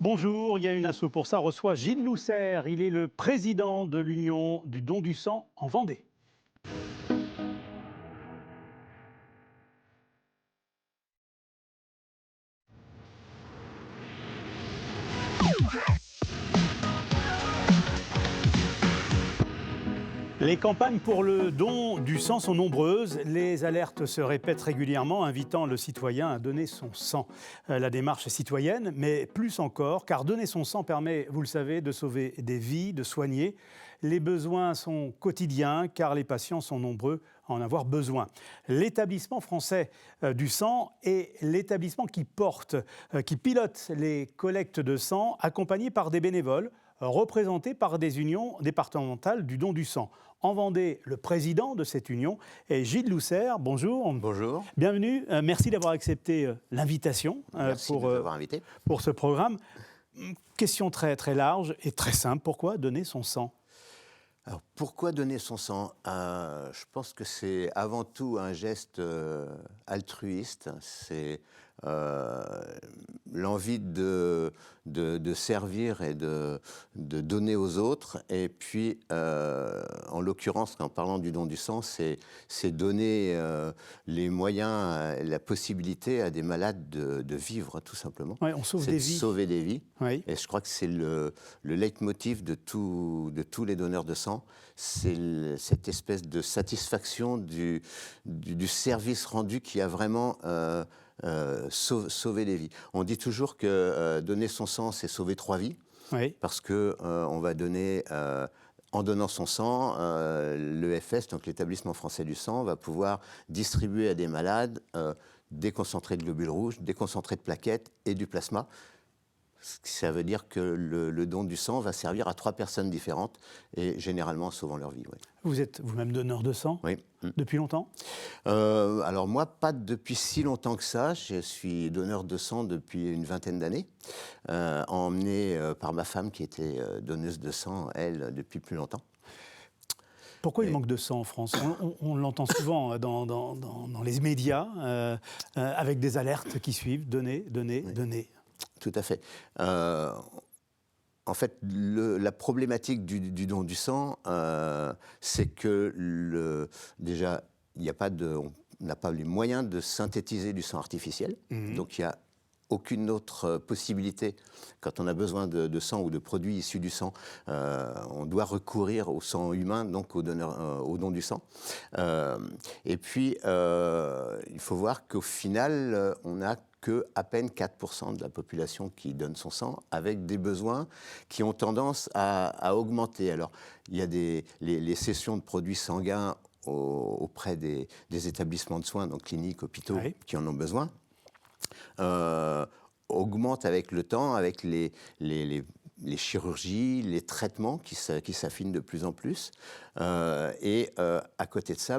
Bonjour, il y a une asso pour ça, reçoit Gilles Lousser. Il est le président de l'Union du don du sang en Vendée. Les campagnes pour le don du sang sont nombreuses. Les alertes se répètent régulièrement, invitant le citoyen à donner son sang. La démarche est citoyenne, mais plus encore, car donner son sang permet, vous le savez, de sauver des vies, de soigner. Les besoins sont quotidiens, car les patients sont nombreux à en avoir besoin. L'établissement français du sang est l'établissement qui pilote les collectes de sang, accompagné par des bénévoles, représentés par des unions départementales du don du sang. En Vendée, le président de cette union est Gilles Lousser. Bonjour. Bonjour. Bienvenue. Merci d'avoir accepté l'invitation Merci de nous avoir invités. pour ce programme. Question très, très large et très simple. Pourquoi donner son sang ? Alors, pourquoi donner son sang ? Je pense que c'est avant tout un geste altruiste. C'est l'envie de servir et de donner aux autres. Et puis, en l'occurrence, en parlant du don du sang, c'est donner les moyens, la possibilité à des malades de vivre, tout simplement. Ouais, on sauve des vies. Sauver des vies. Oui. Et je crois que c'est le leitmotiv de tous les donneurs de sang. C'est cette espèce de satisfaction du service rendu qui a vraiment sauvé des vies. On dit toujours que donner son sang, c'est sauver 3 vies. Oui. Parce qu'on va donner, en donnant son sang, l'EFS, donc l'établissement français du sang, va pouvoir distribuer à des malades des concentrés de globules rouges, des concentrés de plaquettes et du plasma. Ça veut dire que le don du sang va servir à 3 personnes différentes et généralement sauvant leur vie. Oui. Vous êtes vous-même donneur de sang ? Oui. Depuis longtemps ? Alors moi, pas depuis si longtemps que ça. Je suis donneur de sang depuis une vingtaine d'années, emmené par ma femme qui était donneuse de sang, elle, depuis plus longtemps. Pourquoi il manque de sang en France ? On l'entend souvent dans les médias, avec des alertes qui suivent, donner. Tout à fait. En fait, la problématique du don du sang, c'est que déjà, on n'a pas les moyens de synthétiser du sang artificiel. Donc, il n'y a aucune autre possibilité. Quand on a besoin de sang ou de produits issus du sang, on doit recourir au sang humain, donc au don du sang. Et puis, il faut voir qu'au final, on a à peine 4% de la population qui donne son sang, avec des besoins qui ont tendance à augmenter. Alors, il y a les cessions de produits sanguins auprès des établissements de soins, donc cliniques, hôpitaux, oui, qui en ont besoin, augmentent avec le temps, avec les chirurgies, les traitements qui s'affinent de plus en plus. Et à côté de ça,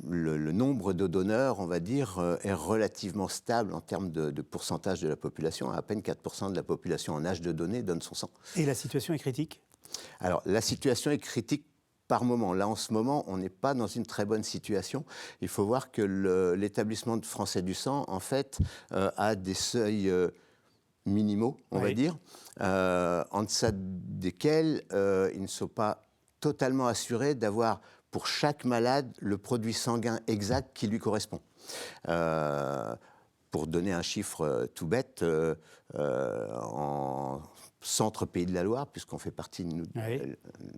le nombre de donneurs, on va dire, est relativement stable en termes de pourcentage de la population. À peine 4% de la population en âge de donner donne son sang. Et la situation est critique ? Alors, la situation est critique par moment. Là, en ce moment, on n'est pas dans une très bonne situation. Il faut voir que l'établissement français du sang, en fait, a des seuils minimaux, on va dire, en deçà desquels ils ne sont pas totalement assurés d'avoir pour chaque malade le produit sanguin exact qui lui correspond. Pour donner un chiffre tout bête, en centre Pays de la Loire, puisqu'on fait partie de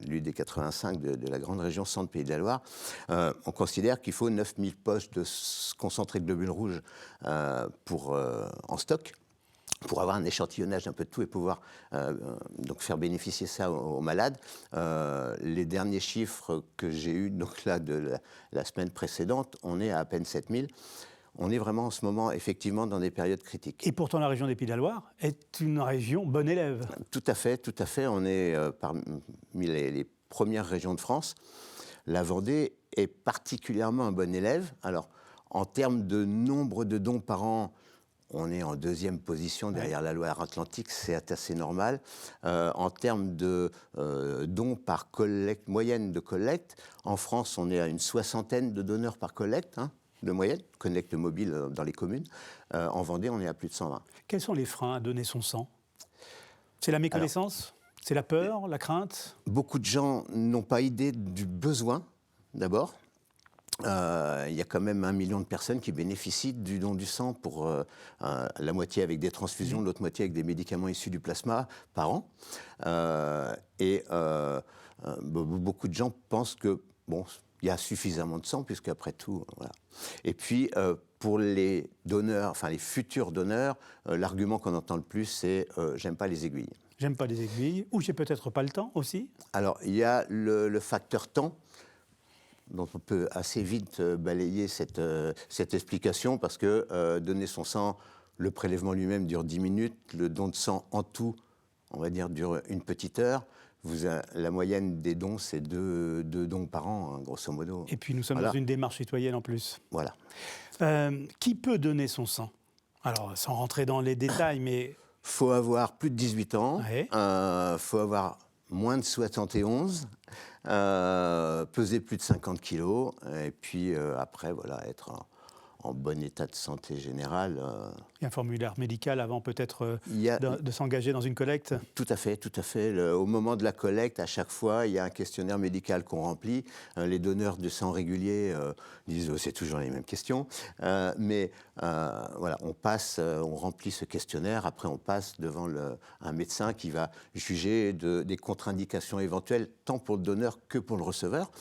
l'UD 85 de la grande région centre Pays de la Loire, on considère qu'il faut 9000 poches de concentré de globules rouges en stock, pour avoir un échantillonnage un peu de tout et pouvoir donc faire bénéficier ça aux malades. Les derniers chiffres que j'ai eus donc là, de la semaine précédente, on est à peine 7000. On est vraiment en ce moment effectivement dans des périodes critiques. Et pourtant la région des Pays de la Loire est une région bonne élève. Tout à fait. On est parmi les premières régions de France. La Vendée est particulièrement un bon élève. Alors, en termes de nombre de dons par an, on est en 2e position derrière la Loire-Atlantique, c'est assez normal. En termes de dons par moyenne de collecte, en France, on est à une 60aine de donneurs par collecte, de moyenne, collecte mobile dans les communes. En Vendée, on est à plus de 120. Quels sont les freins à donner son sang ? C'est la méconnaissance? C'est la peur, la crainte? Beaucoup de gens n'ont pas idée du besoin, d'abord. Il y a quand même 1 million de personnes qui bénéficient du don du sang, pour la moitié avec des transfusions, l'autre moitié avec des médicaments issus du plasma par an. Beaucoup de gens pensent que, bon, il y a suffisamment de sang, puisqu'après tout, voilà. Et puis, pour les donneurs, enfin les futurs donneurs, l'argument qu'on entend le plus, c'est j'aime pas les aiguilles. J'aime pas les aiguilles, ou j'ai peut-être pas le temps aussi. Alors, il y a le facteur temps, dont on peut assez vite balayer cette explication, parce que donner son sang, le prélèvement lui-même dure 10 minutes, le don de sang en tout, on va dire, dure une petite heure. La moyenne des dons, c'est 2 dons par an, hein, grosso modo. Et puis nous sommes Voilà. dans une démarche citoyenne en plus. Voilà. Qui peut donner son sang? Alors, sans rentrer dans les détails, mais... Faut avoir plus de 18 ans, Ouais. Faut avoir moins de 71, peser plus de 50 kilos, et puis après, voilà, être en bon état de santé générale. Il y a un formulaire médical avant peut-être Il y a- de s'engager dans une collecte. Tout à fait, tout à fait. Au moment de la collecte, à chaque fois, il y a un questionnaire médical qu'on remplit. Les donneurs de sang régulier disent c'est toujours les mêmes questions. Voilà, on remplit ce questionnaire. Après, on passe devant un médecin qui va juger des contre-indications éventuelles, tant pour le donneur que pour le receveur.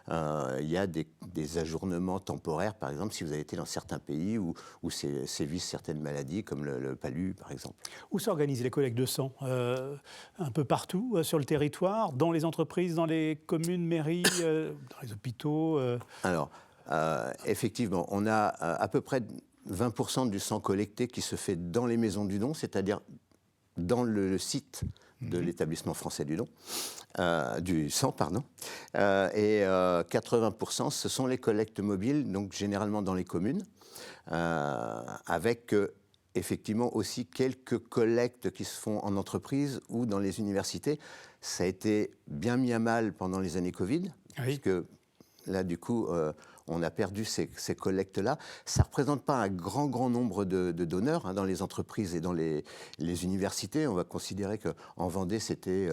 Il y a des ajournements temporaires, par exemple, si vous avez été dans certains pays où sévissent certaines maladies, comme le palu, par exemple. Où s'organisent les collectes de sang? Un peu partout sur le territoire, dans les entreprises, dans les communes, mairies, dans les hôpitaux Alors, effectivement, on a à peu près 20% du sang collecté qui se fait dans les maisons du don, c'est-à-dire dans le site de l'établissement français du sang, pardon. 80%, ce sont les collectes mobiles, donc généralement dans les communes, avec effectivement aussi quelques collectes qui se font en entreprise ou dans les universités. Ça a été bien mis à mal pendant les années Covid, puisque là, du coup, on a perdu ces collectes-là. Ça ne représente pas un grand nombre de donneurs dans les entreprises et dans les universités. On va considérer qu'en Vendée, c'était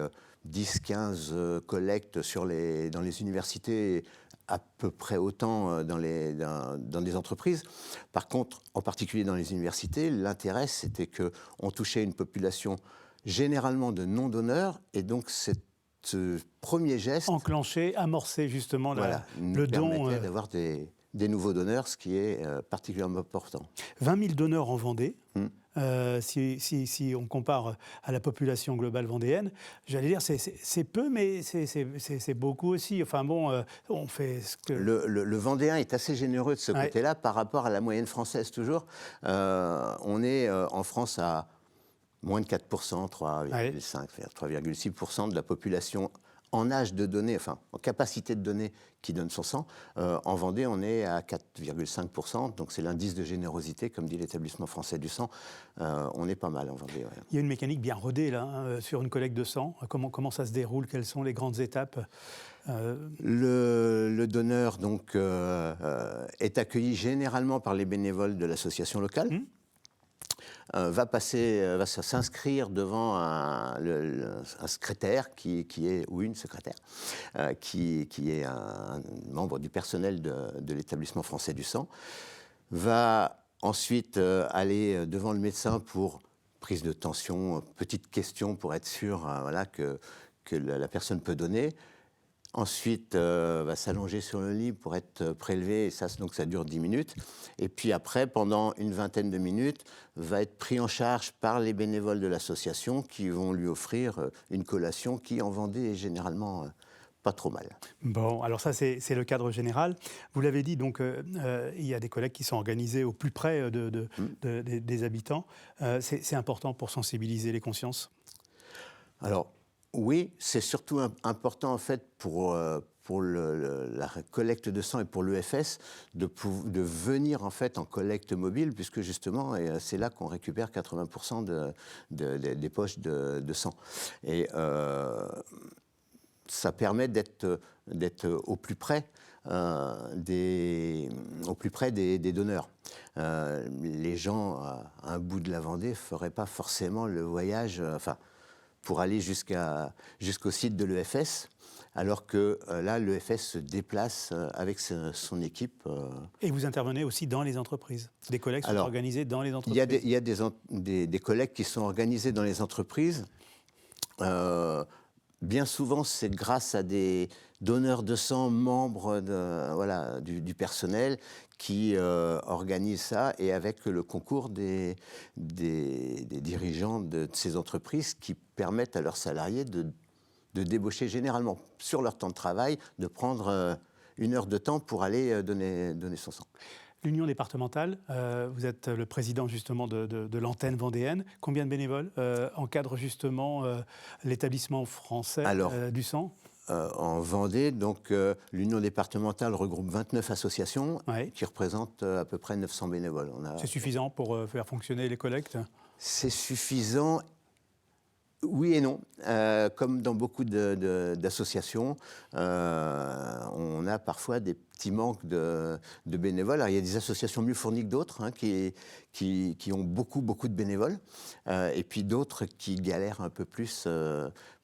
10-15 collectes dans les universités, à peu près autant dans les entreprises. Par contre, en particulier dans les universités, l'intérêt, c'était qu'on touchait une population généralement de non-donneurs, et donc ce premier geste... Enclencher, amorcer justement le don. permettait d'avoir des nouveaux donneurs, ce qui est particulièrement important. 20 000 donneurs en Vendée. Si on compare à la population globale vendéenne, j'allais dire c'est peu, mais c'est beaucoup aussi. Enfin bon, on fait ce que... Le Vendéen est assez généreux de ce côté-là par rapport à la moyenne française toujours. On est en France à moins de 4%, 3,5, 3,6% de la population en âge de donner, enfin en capacité de donner, qui donne son sang. En Vendée, on est à 4,5%, donc c'est l'indice de générosité, comme dit l'établissement français du sang. On est pas mal en Vendée. Ouais. Il y a une mécanique bien rodée là, sur une collecte de sang. Comment ça se déroule? Quelles sont les grandes étapes? Le donneur donc, est accueilli généralement par les bénévoles de l'association locale. Va s'inscrire devant un secrétaire ou une secrétaire qui est un membre du personnel de l'établissement français du sang, va ensuite aller devant le médecin pour prise de tension, petite question pour être sûr que la personne peut donner. Ensuite, va s'allonger sur le lit pour être prélevé, et donc ça dure 10 minutes. Et puis après, pendant une vingtaine de minutes, va être pris en charge par les bénévoles de l'association qui vont lui offrir une collation qui, en Vendée, est généralement pas trop mal. Bon, alors ça, c'est le cadre général. Vous l'avez dit, donc il y a des collectes qui sont organisées au plus près des habitants. C'est important pour sensibiliser les consciences? Alors, oui, c'est surtout important en fait pour la collecte de sang et pour l'EFS de venir en fait en collecte mobile, puisque justement c'est là qu'on récupère 80% des poches de sang. Et ça permet d'être au plus près des donneurs. Les gens à un bout de la Vendée ne feraient pas forcément le voyage. pour aller jusqu'au site de l'EFS, alors que là, l'EFS se déplace avec son équipe. Et vous intervenez aussi dans les entreprises. Des collègues sont Alors, organisés dans les Il entreprises. y a des collectes qui sont organisées dans les entreprises. Bien souvent, c'est grâce à des donneurs de sang, membres du personnel, qui organisent ça, et avec le concours des dirigeants de ces entreprises qui permettent à leurs salariés de débaucher généralement sur leur temps de travail, de prendre 1 heure de temps pour aller donner son sang. L'Union départementale, vous êtes le président justement de l'antenne vendéenne. Combien de bénévoles encadrent justement l'établissement français du sang? En Vendée, donc l'Union départementale regroupe 29 associations qui représentent à peu près 900 bénévoles. C'est suffisant pour faire fonctionner les collectes? C'est suffisant. Oui et non. Comme dans beaucoup d'associations, on a parfois des petits manques de bénévoles. Alors, il y a des associations mieux fournies que d'autres qui ont beaucoup de bénévoles, et puis d'autres qui galèrent un peu plus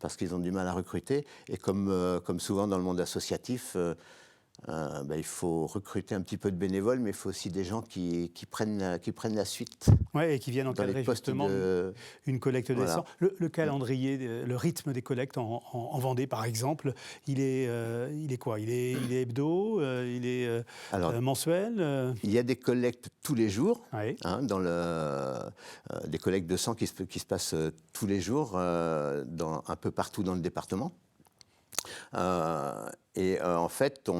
parce qu'ils ont du mal à recruter. Et comme souvent dans le monde associatif, il faut recruter un petit peu de bénévoles, mais il faut aussi des gens qui prennent la suite. Oui, et qui viennent encadrer justement une collecte de sang. Le calendrier, le rythme des collectes en Vendée, par exemple, il est quoi? Il est hebdo? Il est mensuel? Il y a des collectes tous les jours, Oui. Des collectes de sang qui se passent tous les jours un peu partout dans le département. En fait,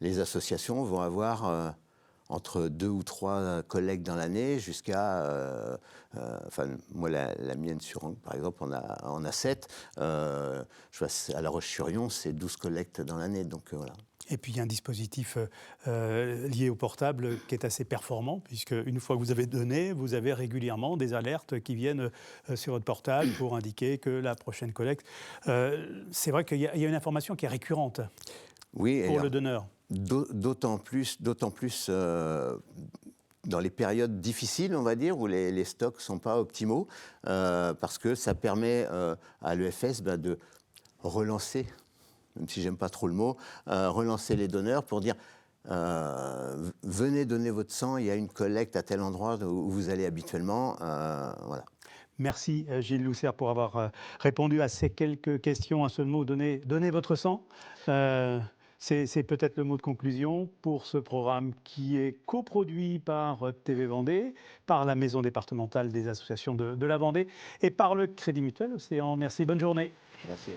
les associations vont avoir entre 2 ou 3 collectes dans l'année jusqu'à... moi, la mienne sur Angles, par exemple, on a 7. À La Roche-sur-Yon, c'est 12 collectes dans l'année. Donc, voilà. Et puis il y a un dispositif lié au portable qui est assez performant, puisque une fois que vous avez donné, vous avez régulièrement des alertes qui viennent sur votre portable pour indiquer que la prochaine collecte... c'est vrai qu'il y a une information qui est récurrente pour le donneur. D'autant plus dans les périodes difficiles, on va dire, où les stocks ne sont pas optimaux, parce que ça permet à l'EFS de relancer, même si j'aime pas trop le mot, relancer les donneurs pour dire venez donner votre sang, il y a une collecte à tel endroit où vous allez habituellement. Voilà. Merci Gilles Lousser pour avoir répondu à ces quelques questions. Un seul mot, donnez votre sang. C'est peut-être le mot de conclusion pour ce programme qui est coproduit par TV Vendée, par la Maison départementale des associations de la Vendée et par le Crédit Mutuel Océan. Merci, bonne journée. Merci.